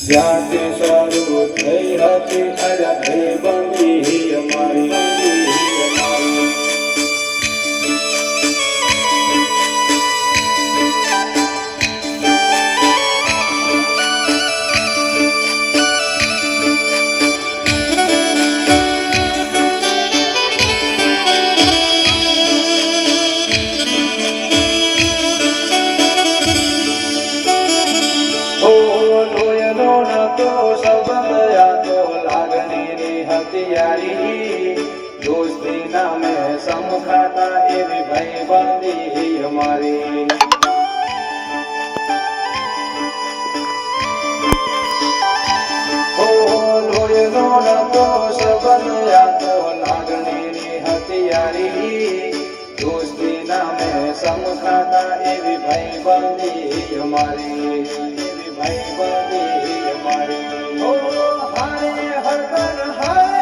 જાતે શરૂ થઈ હતી અરે ભાઈબંધી અમારી दोस्ती नामे समखाता एवी भाईबंधी हमारी लोयनो नतो सबंध या तो लागणी नी हथियारी दोस्ती नामे समखाता एवी भाईबंधी हमारी एवी भाईबंधी हमारी ओ हारे हरदन हारे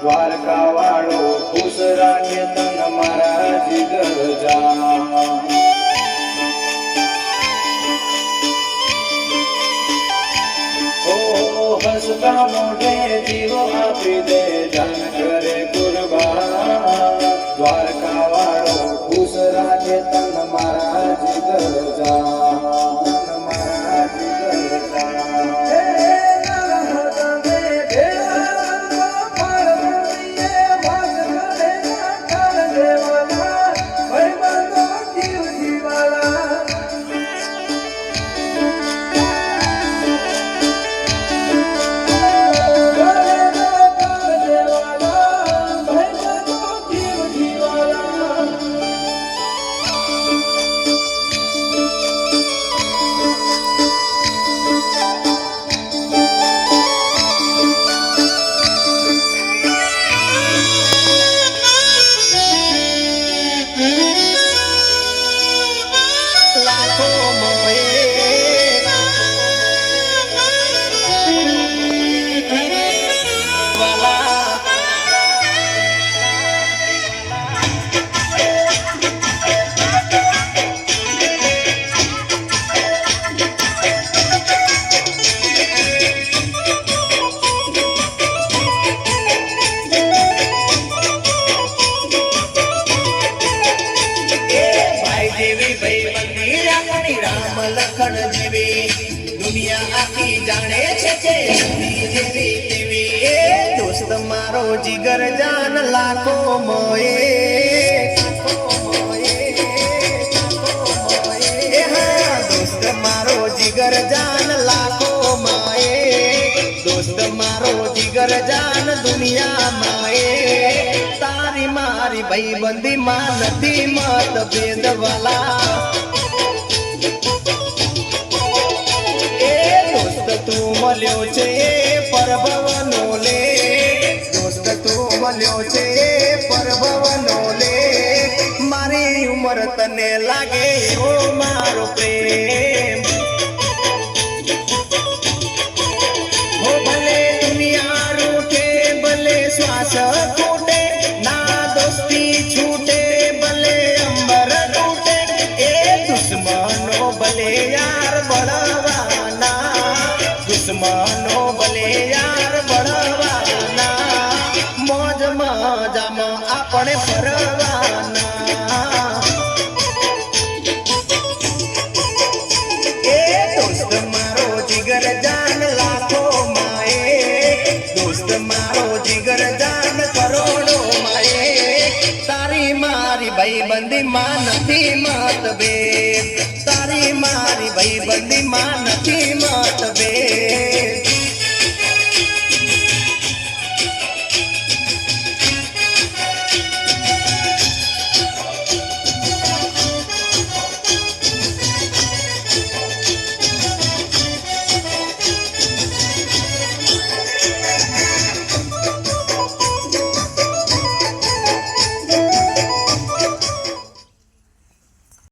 द्वारका वाळो खुश राखे तन मारा जिगर जा ओ हसता मोढे जीव आपी दे जान करे कुर्बान द्वारका वाळो खुश राखे तन मारा जिगर जा मारा जिगर जा લખણ જેવી દુનિયા આખી જાણે છે કે જેવી તેવી એ દોસ્ત મારો જીગર જાન લાખો મોએ દોસ્ત મારો જીગર જાન લાખો માએ દોસ્ત મારો જીગર જાન દુનિયા માએ તારી મારી ભાઈબંધી માં નથી મતભેદ વાલા તું મળ્યો છે પરભવનો લે દોસ્ત તું મળ્યો છે પરભવનો લે મારી ઉંમર તને લાગે એવો મારો પ્રેમ હો ભલે દુનિયા રૂઠે ભલે શ્વાસ ખૂટે ના દોસ્તી છૂટે ભલે અંબર તૂટે એ દુશ્મનો ભલે યાર બળવાના દુશ્મનો ભલે યાર બળવાના મોજ મજામાં આપણે ફરવાના એ દોસ્ત મારો જીગર જાન લાખો માએ દોસ્ત મારો જીગર જાન કરોડો માએ તારી મારી ભાઈબંધી માં નથી મતભેદ તારી મારી ભાઈબંધી માં નથી મતભેદ